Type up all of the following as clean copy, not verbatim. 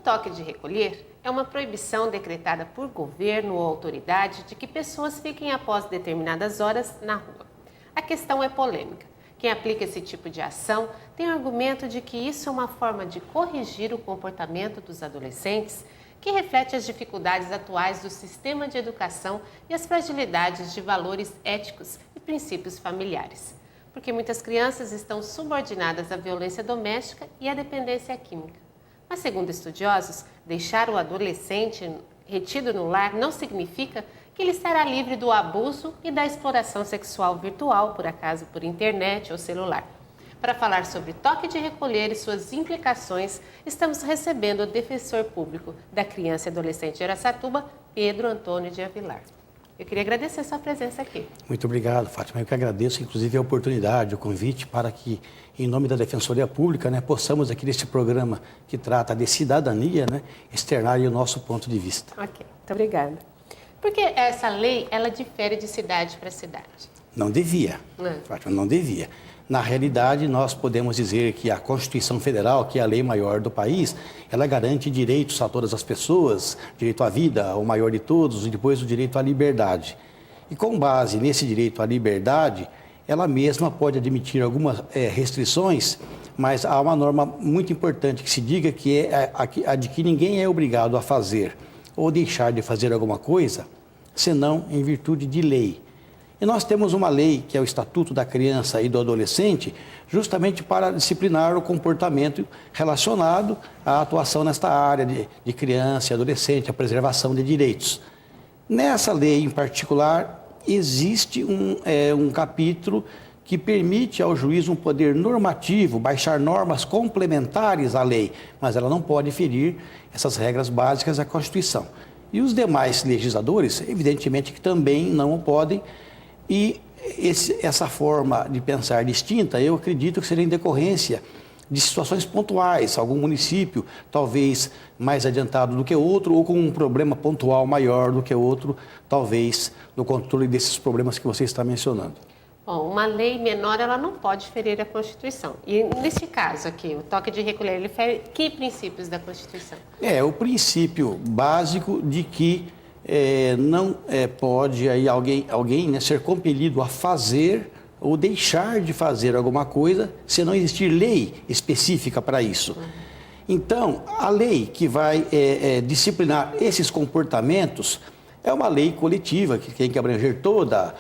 toque de recolher é uma proibição decretada por governo ou autoridade de que pessoas fiquem após determinadas horas na rua. A questão é polêmica. Quem aplica esse tipo de ação tem o argumento de que isso é uma forma de corrigir o comportamento dos adolescentes, que reflete as dificuldades atuais do sistema de educação e as fragilidades de valores éticos e princípios familiares. Porque muitas crianças estão subordinadas à violência doméstica e à dependência química. Mas, segundo estudiosos, deixar o adolescente retido no lar não significa que ele estará livre do abuso e da exploração sexual virtual, por acaso por internet ou celular. Para falar sobre toque de recolher e suas implicações, estamos recebendo o defensor público da criança e adolescente de Araçatuba, Pedro Antônio de Avilar. Eu queria agradecer sua presença aqui. Muito obrigado, Fátima. Eu que agradeço, inclusive, a oportunidade, o convite para que, em nome da Defensoria Pública, possamos aqui neste programa que trata de cidadania, externar o nosso ponto de vista. Ok, muito obrigada. Porque essa lei, ela difere de cidade para cidade? Não devia, Fátima, não devia. Na realidade, nós podemos dizer que a Constituição Federal, que é a lei maior do país, ela garante direitos a todas as pessoas, direito à vida, o maior de todos, e depois o direito à liberdade. E com base nesse direito à liberdade, ela mesma pode admitir algumas restrições, mas há uma norma muito importante que se diga que é a de que ninguém é obrigado a fazer ou deixar de fazer alguma coisa, senão em virtude de lei. E nós temos uma lei, que é o Estatuto da Criança e do Adolescente, justamente para disciplinar o comportamento relacionado à atuação nesta área de criança e adolescente, a preservação de direitos. Nessa lei em particular, existe um capítulo que permite ao juiz um poder normativo, baixar normas complementares à lei, mas ela não pode ferir essas regras básicas da Constituição. E os demais legisladores, evidentemente que também não o podem. E essa forma de pensar distinta, eu acredito que seria em decorrência de situações pontuais, algum município talvez mais adiantado do que outro ou com um problema pontual maior do que outro, talvez no controle desses problemas que você está mencionando. Bom, uma lei menor, ela não pode ferir a Constituição. E nesse caso aqui, o toque de recolher, ele fere que princípios da Constituição? O princípio básico de que não pode aí alguém ser compelido a fazer ou deixar de fazer alguma coisa se não existir lei específica para isso. Então, a lei que vai disciplinar esses comportamentos é uma lei coletiva que tem que abranger toda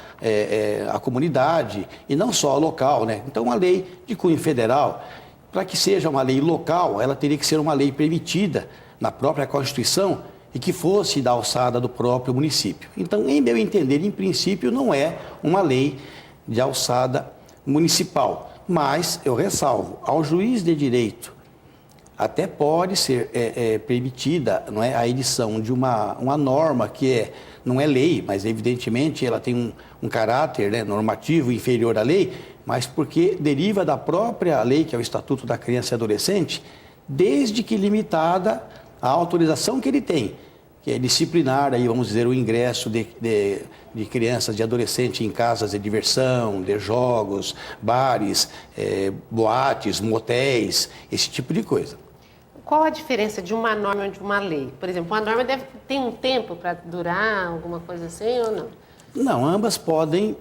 a comunidade e não só a local, Então, uma lei de cunho federal, para que seja uma lei local, ela teria que ser uma lei permitida na própria Constituição e que fosse da alçada do próprio município. Então, em meu entender, em princípio, não é uma lei de alçada municipal, mas eu ressalvo, ao juiz de direito até pode ser permitida a edição de uma norma que não é lei, mas evidentemente ela tem um caráter normativo inferior à lei, mas porque deriva da própria lei, que é o Estatuto da Criança e Adolescente, desde que limitada a autorização que ele tem, que é disciplinar, aí, vamos dizer, o ingresso de crianças, de adolescentes em casas de diversão, de jogos, bares, boates, motéis, esse tipo de coisa. Qual a diferença de uma norma e de uma lei? Por exemplo, uma norma tem um tempo para durar, alguma coisa assim ou não? Não, ambas podem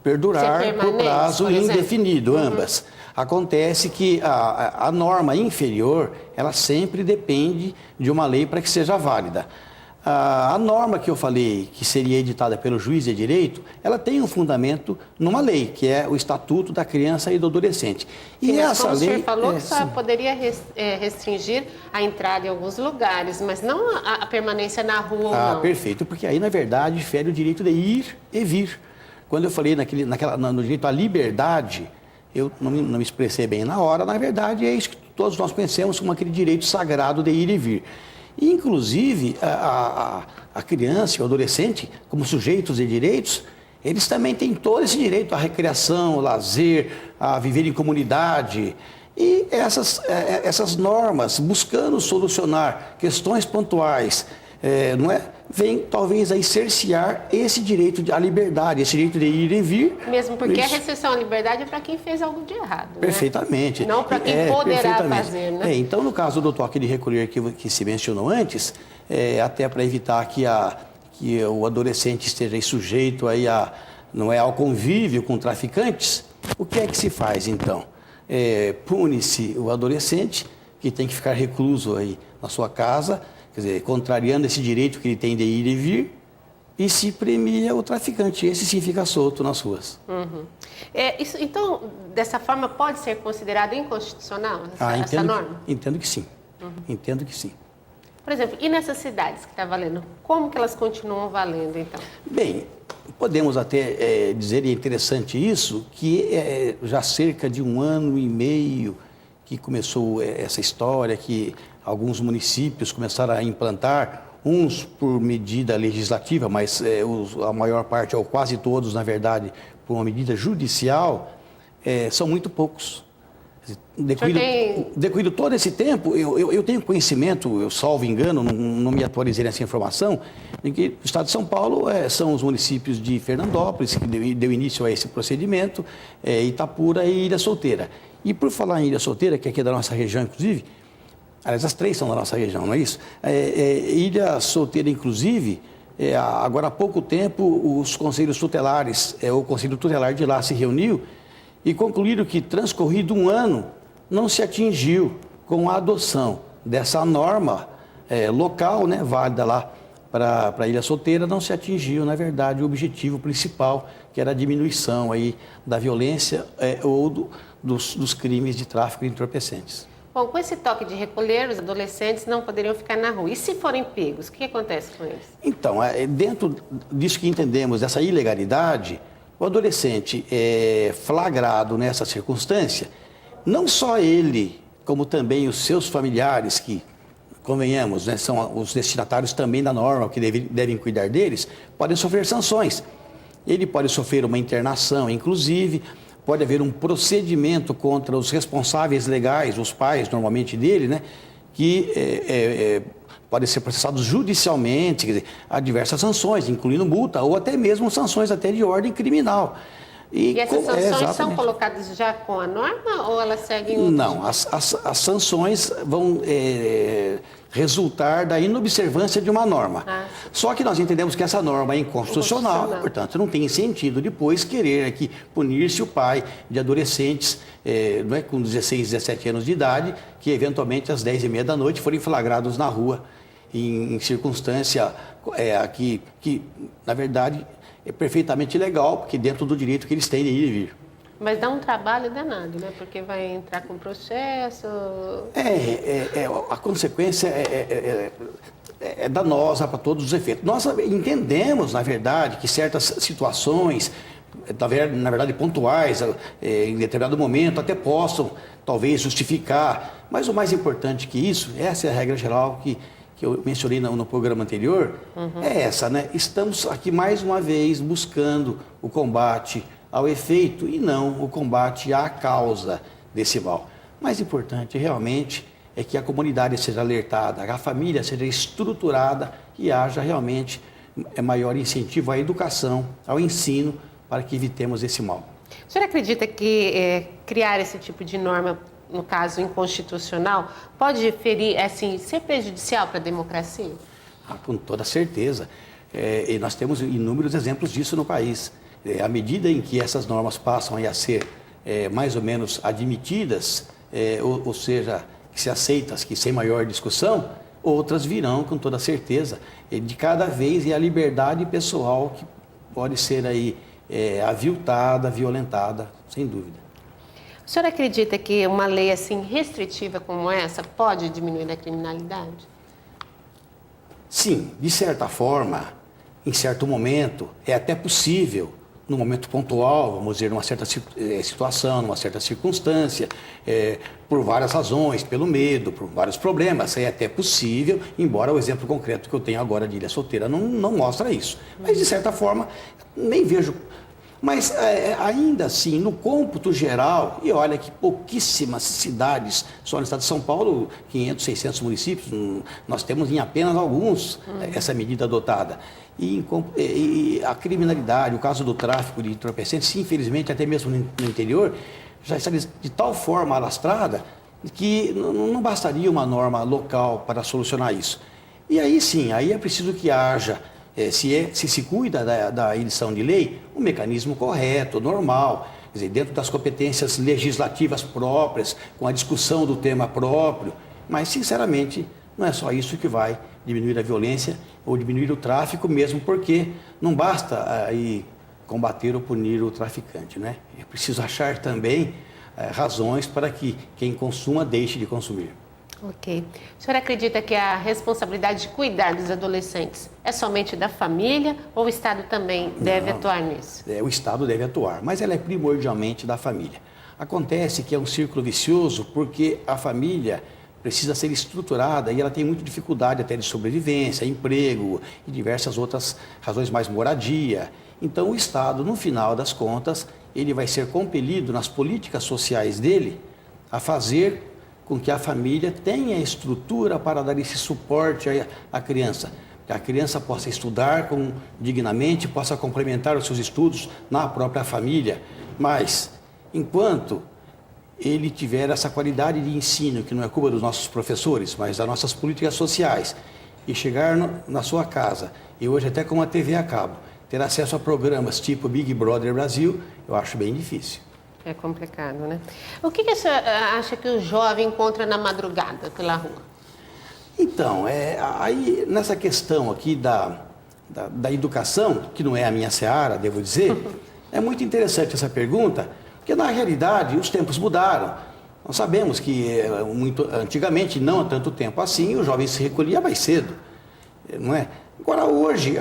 perdurar por prazo indefinido, ambas. Acontece que a norma inferior, ela sempre depende de uma lei para que seja válida. A norma que eu falei, que seria editada pelo juiz de direito, ela tem um fundamento numa lei, que é o Estatuto da Criança e do Adolescente. E essa lei... O senhor falou que só poderia restringir a entrada em alguns lugares, mas não a permanência na rua ou não. Perfeito, porque aí, na verdade, fere o direito de ir e vir. Quando eu falei no direito à liberdade, eu não me expressei bem na hora, na verdade, é isso que todos nós conhecemos como aquele direito sagrado de ir e vir. Inclusive, a criança e o adolescente, como sujeitos de direitos, eles também têm todo esse direito à recreação, ao lazer, a viver em comunidade. E essas normas, buscando solucionar questões pontuais não é? Vem talvez aí cercear esse direito à liberdade, esse direito de ir e vir. Mesmo porque a restrição à liberdade é para quem fez algo de errado. Perfeitamente. Né? Não para quem poderá fazer. Né? Então, no caso do toque de recolher que se mencionou antes, até para evitar que o adolescente esteja aí sujeito aí ao convívio com traficantes, o que é que se faz então? Pune-se o adolescente, que tem que ficar recluso aí na sua casa, quer dizer, contrariando esse direito que ele tem de ir e vir, e se premia o traficante. Esse sim fica solto nas ruas. Uhum. Então, dessa forma, pode ser considerado inconstitucional essa norma? Entendo que sim. Entendo que sim. Por exemplo, e nessas cidades que está valendo, como que elas continuam valendo, então? Bem, podemos até dizer, e é interessante isso, que já há cerca de 1 ano e meio que começou essa história, que alguns municípios começaram a implantar, uns por medida legislativa, mas a maior parte, ou quase todos, na verdade, por uma medida judicial, são muito poucos. Decorrido todo esse tempo, eu tenho conhecimento, eu salvo engano, não me atualizei nessa informação, de que o estado de São Paulo são os municípios de Fernandópolis, que deu início a esse procedimento, Itapura e Ilha Solteira. E por falar em Ilha Solteira, que aqui é da nossa região, inclusive, aliás, as 3 são da nossa região, não é isso? Ilha Solteira, inclusive, agora há pouco tempo, os conselhos tutelares, o Conselho Tutelar de lá se reuniu e concluíram que, transcorrido 1 ano, não se atingiu com a adoção dessa norma local, né, válida lá para a Ilha Solteira, não se atingiu, na verdade, o objetivo principal, que era a diminuição aí da violência ou dos crimes de tráfico de entorpecentes. Bom, com esse toque de recolher, os adolescentes não poderiam ficar na rua. E se forem pegos, o que acontece com eles? Então, dentro disso que entendemos, dessa ilegalidade, o adolescente flagrado nessa circunstância, não só ele, como também os seus familiares, que, convenhamos, né, são os destinatários também da norma, que devem cuidar deles, podem sofrer sanções. Ele pode sofrer uma internação, inclusive, pode haver um procedimento contra os responsáveis legais, os pais, normalmente, dele, né, que podem ser processados judicialmente, quer dizer, há diversas sanções, incluindo multa ou até mesmo sanções até de ordem criminal. E essas sanções são colocadas já com a norma ou elas seguem outros? Não, as sanções vão resultar da inobservância de uma norma. Só que nós entendemos que essa norma é inconstitucional, portanto, não tem sentido depois querer aqui punir-se o pai de adolescentes não é, com 16, 17 anos de idade, que eventualmente às 10h30 da noite forem flagrados na rua em circunstância que, na verdade, é perfeitamente legal, porque dentro do direito que eles têm de ir e vir. Mas dá um trabalho danado, né? Porque vai entrar com processo... A consequência é danosa para todos os efeitos. Nós entendemos, na verdade, que certas situações, na verdade pontuais, em determinado momento, até possam, talvez, justificar. Mas o mais importante que isso, essa é a regra geral que eu mencionei no programa anterior, é essa, né? Estamos aqui mais uma vez buscando o combate ao efeito e não o combate à causa desse mal. Mais importante realmente é que a comunidade seja alertada, a família seja estruturada e haja realmente maior incentivo à educação, ao ensino, para que evitemos esse mal. O senhor acredita que criar esse tipo de norma, no caso inconstitucional, pode ferir, assim, ser prejudicial para a democracia? Com toda certeza. E nós temos inúmeros exemplos disso no país. À medida em que essas normas passam a ser mais ou menos admitidas, ou seja, que se aceitas, que sem maior discussão, outras virão com toda certeza. De cada vez é a liberdade pessoal que pode ser aí aviltada, violentada, sem dúvida. O senhor acredita que uma lei assim restritiva como essa pode diminuir a criminalidade? Sim, de certa forma, em certo momento, é até possível, num momento pontual, vamos dizer, numa certa situação, numa certa circunstância, por várias razões, pelo medo, por vários problemas, é até possível, embora o exemplo concreto que eu tenho agora de Ilha Solteira não mostra isso. Mas, de certa forma, nem vejo Mas, ainda assim, no cômputo geral, e olha que pouquíssimas cidades, só no estado de São Paulo, 500, 600 municípios, nós temos em apenas alguns essa medida adotada. E a criminalidade, o caso do tráfico de entorpecentes, infelizmente, até mesmo no interior, já está de tal forma alastrada que não bastaria uma norma local para solucionar isso. E aí sim, aí é preciso que haja, se cuida da edição de lei, um mecanismo correto, normal, quer dizer, dentro das competências legislativas próprias, com a discussão do tema próprio, mas, sinceramente, não é só isso que vai diminuir a violência ou diminuir o tráfico, mesmo porque não basta aí combater ou punir o traficante, né? É preciso achar também razões para que quem consuma deixe de consumir. Ok. O senhor acredita que a responsabilidade de cuidar dos adolescentes é somente da família ou o Estado também deve atuar nisso? O Estado deve atuar, mas ela é primordialmente da família. Acontece que é um círculo vicioso porque a família precisa ser estruturada e ela tem muita dificuldade até de sobrevivência, emprego e diversas outras razões, mais moradia. Então o Estado, no final das contas, ele vai ser compelido nas políticas sociais dele a fazer com que a família tenha estrutura para dar esse suporte à criança. Que a criança possa estudar dignamente, possa complementar os seus estudos na própria família. Mas, enquanto ele tiver essa qualidade de ensino, que não é culpa dos nossos professores, mas das nossas políticas sociais, e chegar na sua casa, e hoje até com a TV a cabo, ter acesso a programas tipo Big Brother Brasil, eu acho bem difícil. É complicado, né? O que a senhora acha que o jovem encontra na madrugada pela rua? Então, aí nessa questão aqui da educação, que não é a minha seara, devo dizer, é muito interessante essa pergunta, porque na realidade os tempos mudaram. Nós sabemos que antigamente, não há tanto tempo assim, o jovem se recolhia mais cedo, não é? Agora, hoje,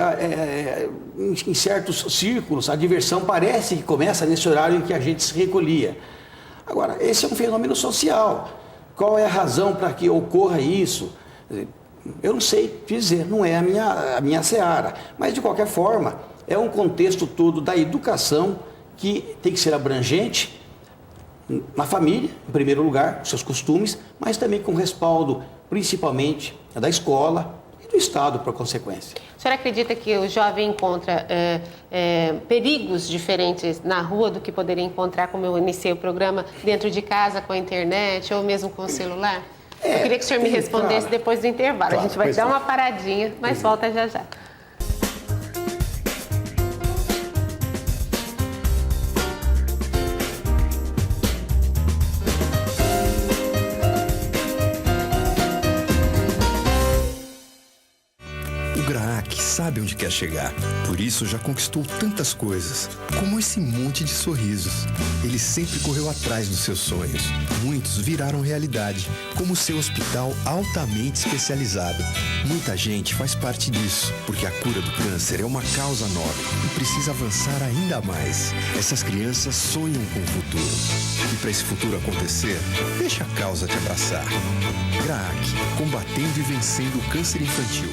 em certos círculos, a diversão parece que começa nesse horário em que a gente se recolhia. Agora, esse é um fenômeno social. Qual é a razão para que ocorra isso? Eu não sei dizer, não é a minha seara. Mas, de qualquer forma, é um contexto todo da educação que tem que ser abrangente na família, em primeiro lugar, os seus costumes, mas também com respaldo, principalmente, da escola, do Estado, por consequência. A senhora acredita que o jovem encontra perigos diferentes na rua do que poderia encontrar, como eu iniciei o programa, dentro de casa, com a internet ou mesmo com o celular? Eu queria que o senhor me respondesse, claro, depois do intervalo. Claro, a gente vai dar uma paradinha, mas volta já já. Sabe onde quer chegar. Por isso já conquistou tantas coisas, como esse monte de sorrisos. Ele sempre correu atrás dos seus sonhos. Muitos viraram realidade, como o seu hospital altamente especializado. Muita gente faz parte disso, porque a cura do câncer é uma causa nobre e precisa avançar ainda mais. Essas crianças sonham com o futuro. E para esse futuro acontecer, deixa a causa te abraçar. GRAAC, combatendo e vencendo o câncer infantil.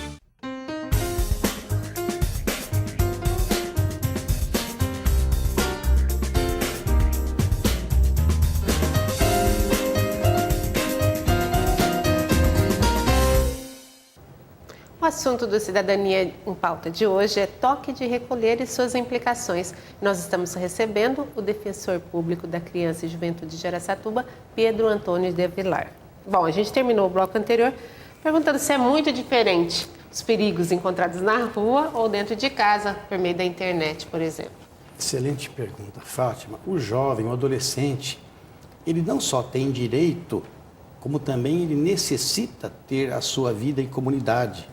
O assunto do Cidadania em Pauta de hoje é toque de recolher e suas implicações. Nós estamos recebendo o defensor público da Criança e Juventude de Araçatuba, Pedro Antônio de Avilar. Bom, a gente terminou o bloco anterior perguntando se é muito diferente os perigos encontrados na rua ou dentro de casa, por meio da internet, por exemplo. Excelente pergunta, Fátima. O jovem, o adolescente, ele não só tem direito, como também ele necessita ter a sua vida em comunidade.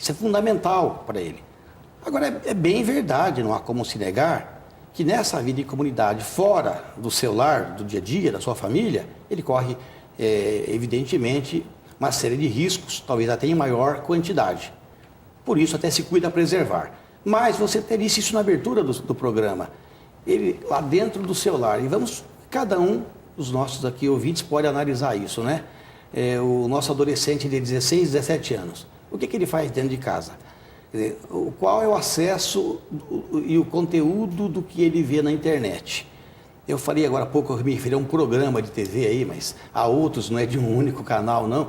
Isso é fundamental para ele. Agora, é bem verdade, não há como se negar, que nessa vida em comunidade, fora do seu lar, do dia a dia, da sua família, ele corre, evidentemente, uma série de riscos, talvez até em maior quantidade. Por isso, até se cuida a preservar. Mas você disse isso na abertura do programa. Ele lá dentro do seu lar, e cada um dos nossos aqui ouvintes pode analisar isso, né? O nosso adolescente de 16, 17 anos. O que ele faz dentro de casa? Quer dizer, qual é o acesso e o conteúdo do que ele vê na internet. Eu falei agora há pouco, eu me referi a um programa de TV aí, mas há outros, não é de um único canal, não.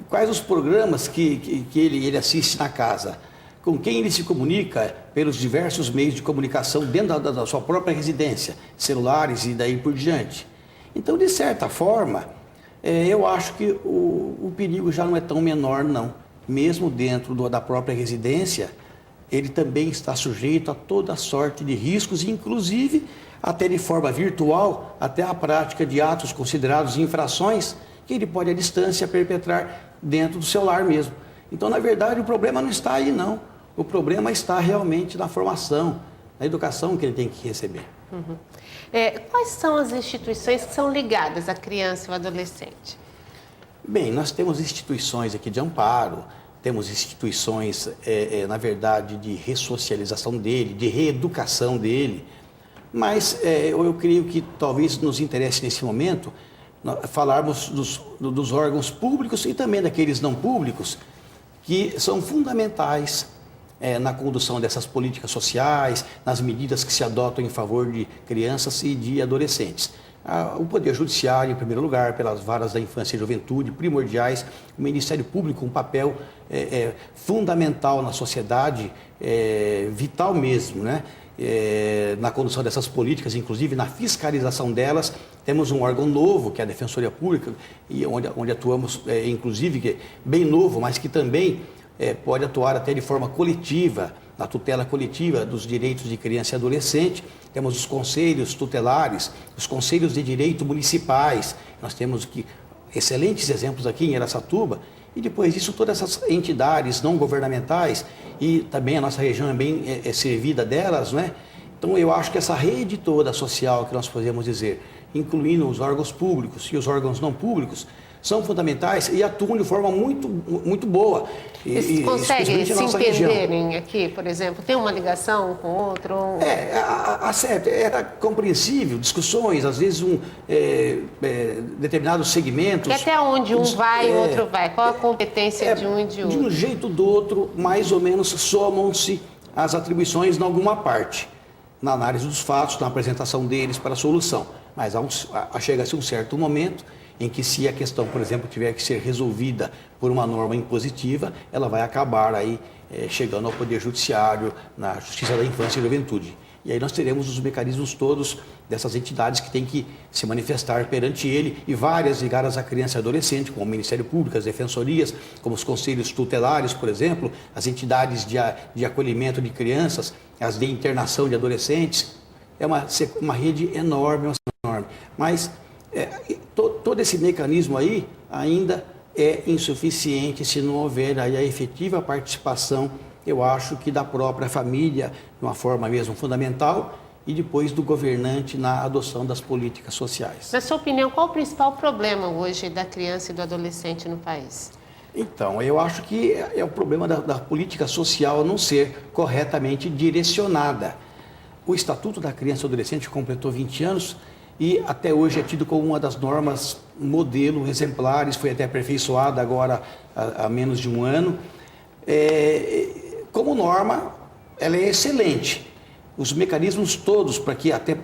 Quais os programas que ele assiste na casa? Com quem ele se comunica pelos diversos meios de comunicação dentro da sua própria residência, celulares e daí por diante. Então, de certa forma, eu acho que o perigo já não é tão menor, não. Mesmo dentro da própria residência, ele também está sujeito a toda sorte de riscos, inclusive até de forma virtual, até a prática de atos considerados infrações que ele pode à distância perpetrar dentro do seu lar mesmo. Então, na verdade, o problema não está aí, não. O problema está realmente na formação, na educação que ele tem que receber. Quais são as instituições que são ligadas à criança e ao adolescente? Bem, nós temos instituições aqui de amparo, temos instituições, na verdade, de ressocialização dele, de reeducação dele, mas eu creio que talvez nos interesse nesse momento falarmos dos órgãos públicos e também daqueles não públicos que são fundamentais na condução dessas políticas sociais, nas medidas que se adotam em favor de crianças e de adolescentes. O Poder Judiciário, em primeiro lugar, pelas varas da infância e juventude, primordiais, o Ministério Público, um papel fundamental na sociedade, vital mesmo, né? Na condução dessas políticas, inclusive na fiscalização delas. Temos um órgão novo, que é a Defensoria Pública, e onde atuamos, inclusive, que é bem novo, mas que também pode atuar até de forma coletiva, na tutela coletiva dos direitos de criança e adolescente. Temos os conselhos tutelares, os conselhos de direito municipais. Nós temos aqui excelentes exemplos aqui em Araçatuba. E depois disso, todas essas entidades não governamentais, e também a nossa região é bem servida delas, né? Então, eu acho que essa rede toda social, que nós podemos dizer, incluindo os órgãos públicos e os órgãos não públicos, são fundamentais e atuam de forma muito, muito boa. Eles conseguem se entenderem aqui, por exemplo? Tem uma ligação com o outro? Era compreensível, discussões, às vezes determinados segmentos. E até onde um vai e o outro vai? Qual a competência de um e de outro? De um jeito ou do outro, mais ou menos somam-se as atribuições em alguma parte, na análise dos fatos, na apresentação deles para a solução. Mas chega-se um certo momento em que, se a questão, por exemplo, tiver que ser resolvida por uma norma impositiva, ela vai acabar aí chegando ao Poder Judiciário, na Justiça da Infância e Juventude. E aí nós teremos os mecanismos todos dessas entidades que têm que se manifestar perante ele, e várias ligadas à criança e adolescente, como o Ministério Público, as defensorias, como os conselhos tutelares, por exemplo, as entidades de acolhimento de crianças, as de internação de adolescentes. É uma rede enorme, enorme. Mas todo esse mecanismo aí ainda é insuficiente se não houver aí a efetiva participação, eu acho, que da própria família, de uma forma mesmo fundamental, e depois do governante na adoção das políticas sociais. Na sua opinião, qual o principal problema hoje da criança e do adolescente no país? Então, eu acho que é o problema da política social não ser corretamente direcionada. O Estatuto da Criança e do Adolescente completou 20 anos e até hoje é tido como uma das normas modelo exemplares, foi até aperfeiçoada agora há menos de um ano. Como norma, ela é excelente. Os mecanismos todos para que até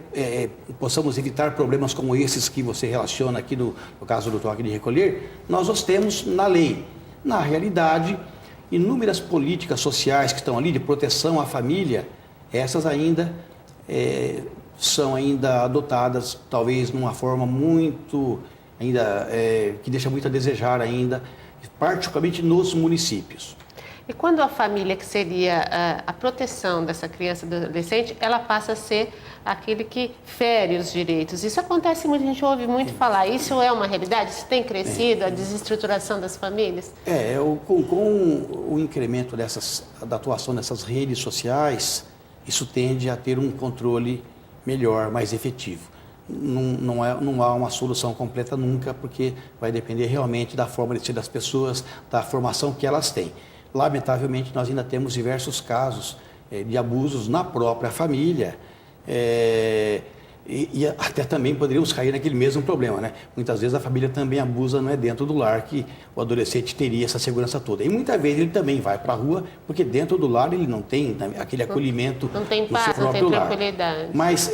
possamos evitar problemas como esses que você relaciona aqui no caso do toque de recolher, nós os temos na lei. Na realidade, inúmeras políticas sociais que estão ali de proteção à família, essas ainda são ainda adotadas, talvez numa forma muito, que deixa muito a desejar ainda, particularmente nos municípios. E quando a família, que seria a proteção dessa criança e do adolescente, ela passa a ser aquele que fere os direitos. Isso acontece muito, a gente ouve muito falar. Isso é uma realidade? Isso tem crescido, a desestruturação das famílias? Com o incremento da atuação dessas redes sociais, isso tende a ter um controle melhor, mais efetivo. Não há uma solução completa nunca, porque vai depender realmente da forma de ser das pessoas, da formação que elas têm. Lamentavelmente, nós ainda temos diversos casos de abusos na própria família. E até também poderíamos cair naquele mesmo problema, né? Muitas vezes a família também abusa, não é dentro do lar que o adolescente teria essa segurança toda. E muitas vezes ele também vai para a rua, porque dentro do lar ele não tem aquele acolhimento. Não tem do paz, seu não tem próprio lar. tranquilidade. Mas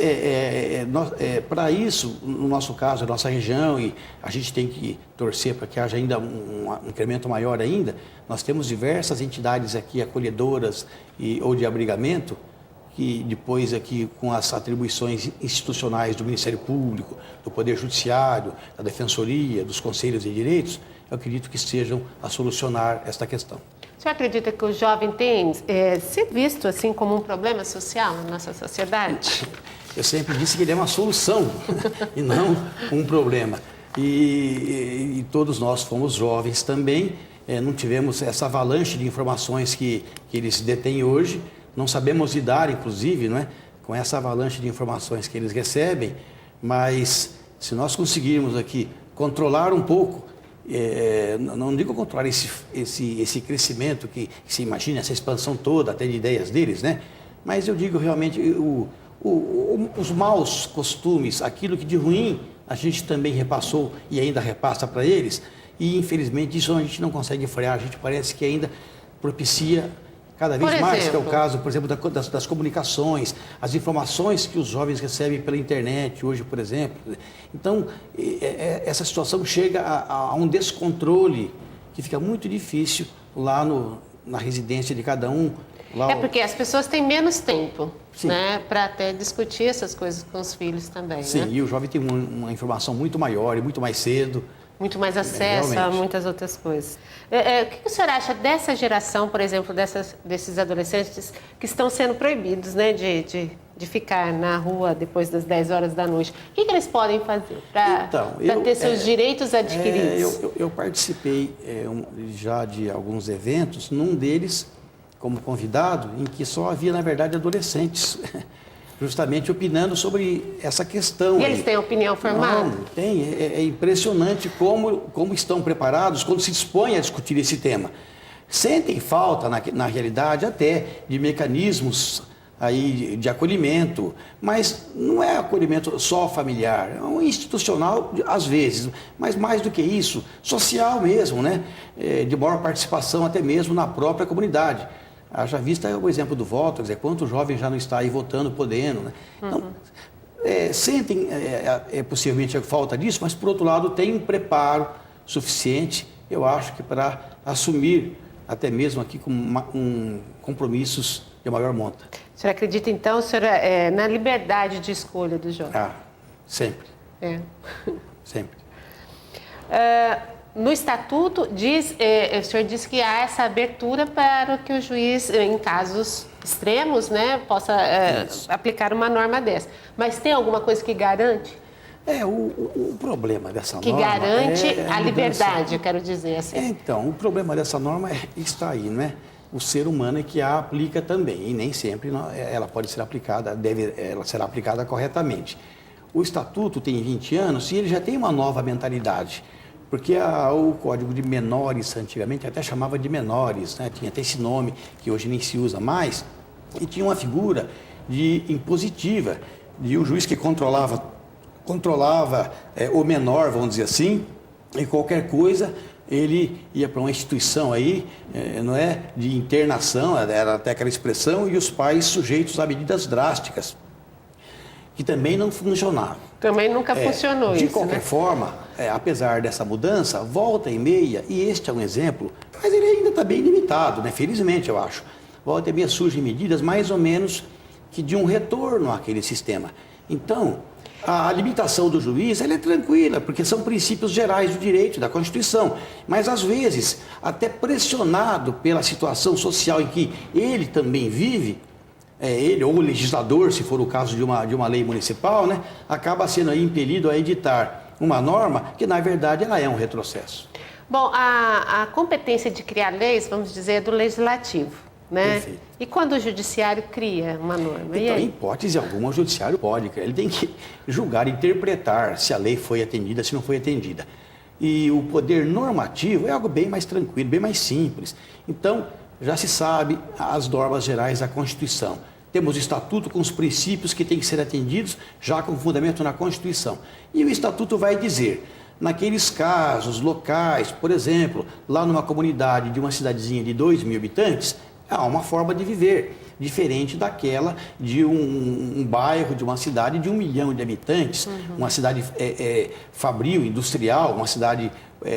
para isso, no nosso caso, a nossa região, e a gente tem que torcer para que haja ainda um incremento maior ainda, nós temos diversas entidades aqui acolhedoras ou de abrigamento, que depois aqui com as atribuições institucionais do Ministério Público, do Poder Judiciário, da Defensoria, dos Conselhos de Direitos, eu acredito que sejam a solucionar esta questão. O senhor acredita que o jovem tem sido visto assim como um problema social na nossa sociedade? Eu sempre disse que ele é uma solução e não um problema. E todos nós fomos jovens também, não tivemos essa avalanche de informações que eles detêm hoje. Não sabemos lidar, inclusive, não é, com essa avalanche de informações que eles recebem, mas se nós conseguirmos aqui controlar um pouco, não digo controlar esse crescimento que se imagina, essa expansão toda até de ideias deles, né? Mas eu digo realmente os maus costumes, aquilo que de ruim a gente também repassou e ainda repassa para eles, e infelizmente isso a gente não consegue frear, a gente parece que ainda propicia cada vez mais, que é o caso, por exemplo, das comunicações, as informações que os jovens recebem pela internet hoje, por exemplo. Então, essa situação chega a um descontrole que fica muito difícil lá na residência de cada um. Porque as pessoas têm menos tempo, né, para até discutir essas coisas com os filhos também. Sim, né? E o jovem tem uma informação muito maior e muito mais cedo. Muito mais acesso a muitas outras coisas. O que o senhor acha dessa geração, por exemplo, desses adolescentes que estão sendo proibidos, né, de ficar na rua depois das 10 horas da noite? O que eles podem fazer para ter seus direitos adquiridos? Eu participei já de alguns eventos, num deles, como convidado, em que só havia, na verdade, adolescentes. Justamente opinando sobre essa questão. E eles têm opinião formada? Não, tem. É impressionante como estão preparados quando se dispõem a discutir esse tema. Sentem falta, na realidade, até de mecanismos aí de acolhimento, mas não é acolhimento só familiar, é um institucional, às vezes, mas mais do que isso, social mesmo, né? De maior participação até mesmo na própria comunidade. Haja vista o exemplo do voto, quer dizer, quantos jovens já não está aí votando, podendo, né? Então, sentem possivelmente a falta disso, mas, por outro lado, tem um preparo suficiente, eu acho que para assumir, até mesmo aqui com compromissos de maior monta. O senhor acredita, então, na liberdade de escolha dos jovens? Sempre. Sempre. No estatuto, o senhor disse que há essa abertura para que o juiz, em casos extremos, né, possa aplicar uma norma dessa. Mas tem alguma coisa que garante? O problema dessa norma... Que garante a liberdade, eu quero dizer assim. Então, o problema dessa norma está aí, não é? O ser humano é que a aplica também, e nem sempre ela pode ser aplicada, ela será aplicada corretamente. O estatuto tem 20 anos e ele já tem uma nova mentalidade. Porque o Código de Menores, antigamente, até chamava de menores, né? Tinha até esse nome, que hoje nem se usa mais, e tinha uma figura impositiva, de um juiz que controlava o menor, vamos dizer assim, e qualquer coisa, ele ia para uma instituição aí, não é, de internação, era até aquela expressão, e os pais sujeitos a medidas drásticas, que também não funcionavam. Também nunca funcionou isso, de qualquer forma, apesar dessa mudança, volta e meia, e este é um exemplo, mas ele ainda está bem limitado, né? Felizmente, eu acho. Volta e meia surgem medidas mais ou menos que de um retorno àquele sistema. Então, a limitação do juiz ela é tranquila, porque são princípios gerais do direito, da Constituição. Mas, às vezes, até pressionado pela situação social em que ele também vive, ele ou o legislador, se for o caso de uma lei municipal, né, acaba sendo aí impelido a editar uma norma que, na verdade, ela é um retrocesso. Bom, a competência de criar leis, vamos dizer, é do legislativo, né? Perfeito. E quando o judiciário cria uma norma? Então, em hipótese alguma, o judiciário pode criar. Ele tem que julgar, interpretar se a lei foi atendida, se não foi atendida. E o poder normativo é algo bem mais tranquilo, bem mais simples. Então, já se sabe as normas gerais da Constituição. temos o Estatuto com os princípios que têm que ser atendidos, já com fundamento na Constituição. E o Estatuto vai dizer, naqueles casos locais, por exemplo, lá numa comunidade de uma cidadezinha de 2.000 habitantes, há uma forma de viver diferente daquela de um bairro, de uma cidade de 1 milhão de habitantes, uma cidade fabril, industrial, uma cidade,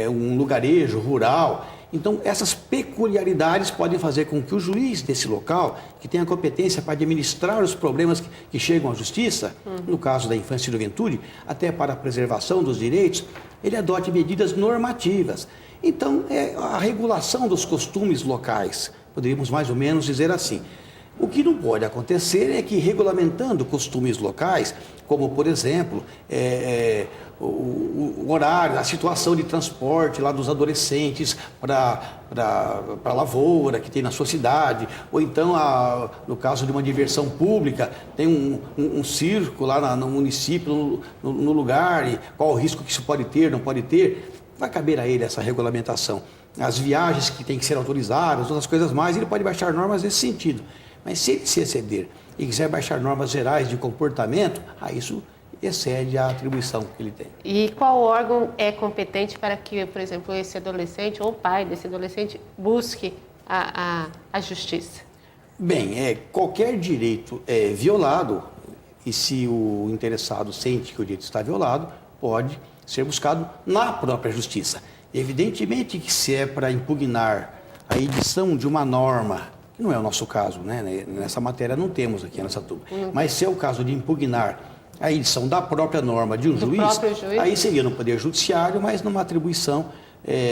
um lugarejo rural. Então, essas peculiaridades podem fazer com que o juiz desse local, que tem a competência para administrar os problemas que chegam à justiça, no caso da infância e juventude, até para a preservação dos direitos, ele adote medidas normativas. Então, a regulação dos costumes locais, poderíamos mais ou menos dizer assim. O que não pode acontecer é que, regulamentando costumes locais, como, por exemplo, o horário, a situação de transporte lá dos adolescentes para a lavoura que tem na sua cidade, ou então, no caso de uma diversão pública, tem um circo lá no município, no lugar, e qual o risco que isso pode ter, não pode ter, vai caber a ele essa regulamentação. As viagens que têm que ser autorizadas, outras coisas mais, ele pode baixar normas nesse sentido. Mas se ele se exceder e quiser baixar normas gerais de comportamento, aí isso excede a atribuição que ele tem. E qual órgão é competente para que, por exemplo, esse adolescente ou o pai desse adolescente busque a justiça? Bem, qualquer direito é violado, e se o interessado sente que o direito está violado, pode ser buscado na própria justiça. Evidentemente que se é para impugnar a edição de uma norma, que não é o nosso caso, né? Nessa matéria não temos aqui nessa turma, mas se é o caso de impugnar a edição da própria norma de um juiz, aí seria no Poder Judiciário, mas numa atribuição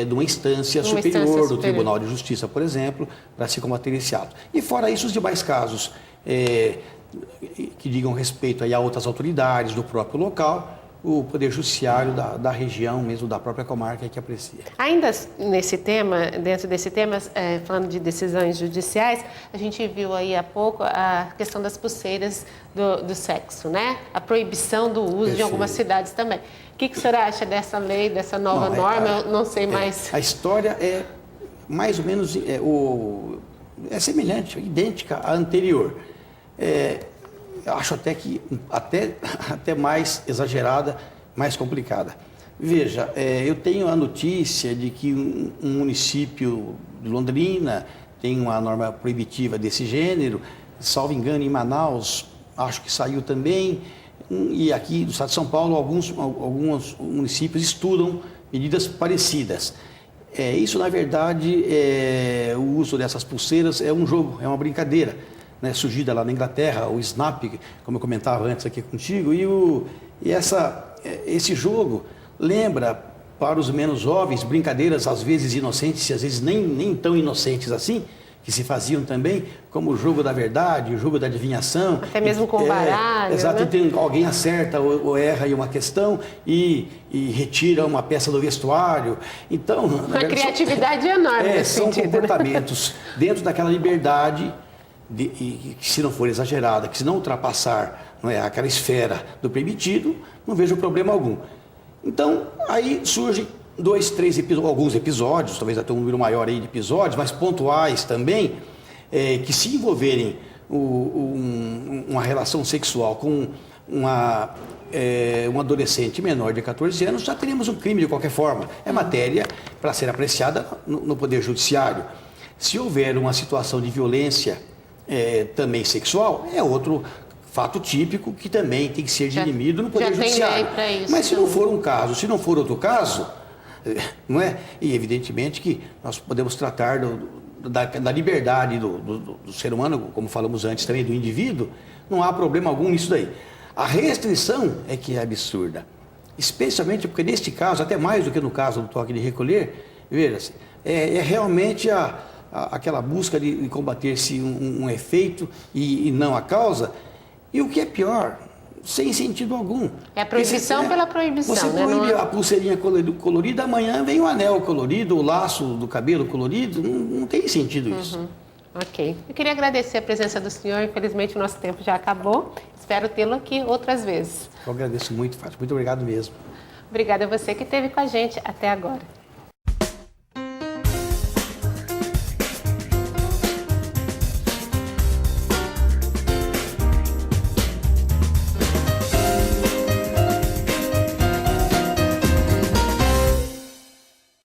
de uma instância superior do Tribunal de Justiça, por exemplo, para se combater esse ato. E fora isso, os demais casos que digam respeito aí a outras autoridades do próprio local, o Poder Judiciário da região, mesmo da própria comarca, é que aprecia. Ainda nesse tema, dentro desse tema, falando de decisões judiciais, a gente viu aí há pouco a questão das pulseiras do sexo, né? A proibição do uso em algumas cidades também. O que o senhor acha dessa lei, dessa nova norma? Eu não sei mais. A história é mais ou menos semelhante, idêntica à anterior. Eu acho até que até mais exagerada, mais complicada. Veja, eu tenho a notícia de que um município de Londrina tem uma norma proibitiva desse gênero, salvo engano, em Manaus, acho que saiu também, e aqui no estado de São Paulo, alguns municípios estudam medidas parecidas. Isso, na verdade, o uso dessas pulseiras é um jogo, é uma brincadeira, né, surgida lá na Inglaterra, o Snap, como eu comentava antes aqui contigo, e esse jogo lembra para os menos jovens brincadeiras às vezes inocentes e às vezes nem tão inocentes assim, que se faziam também, como o jogo da verdade, o jogo da adivinhação. Até mesmo com baralho, exato, né? Então, alguém acerta ou erra em uma questão e retira uma peça do vestuário. Então, uma criatividade enorme nesse são sentido, comportamentos dentro daquela liberdade, que se não for exagerada, que se não ultrapassar, não é, aquela esfera do permitido, não vejo problema algum. Então, aí surgem alguns episódios, talvez até um número maior aí de episódios, mas pontuais também, que se envolverem uma relação sexual com um adolescente menor de 14 anos, já teríamos um crime de qualquer forma. É matéria para ser apreciada no Poder Judiciário. Se houver uma situação de violência também sexual, é outro fato típico que também tem que ser dirimido no Poder Judiciário. Mas se não for um caso, se não for outro caso, não é? E evidentemente que nós podemos tratar da liberdade do ser humano, como falamos antes também, do indivíduo, não há problema algum nisso daí. A restrição é que é absurda, especialmente porque neste caso, até mais do que no caso do toque de recolher, veja-se, é realmente aquela busca de combater-se um efeito e não a causa, e o que é pior, sem sentido algum. É a proibição pela proibição. Você proíbe a pulseirinha colorida, amanhã vem o anel colorido, o laço do cabelo colorido, não tem sentido isso. Ok. Eu queria agradecer a presença do senhor, infelizmente o nosso tempo já acabou, espero tê-lo aqui outras vezes. Eu agradeço muito, Fátima, muito obrigado mesmo. Obrigada a você que esteve com a gente até agora.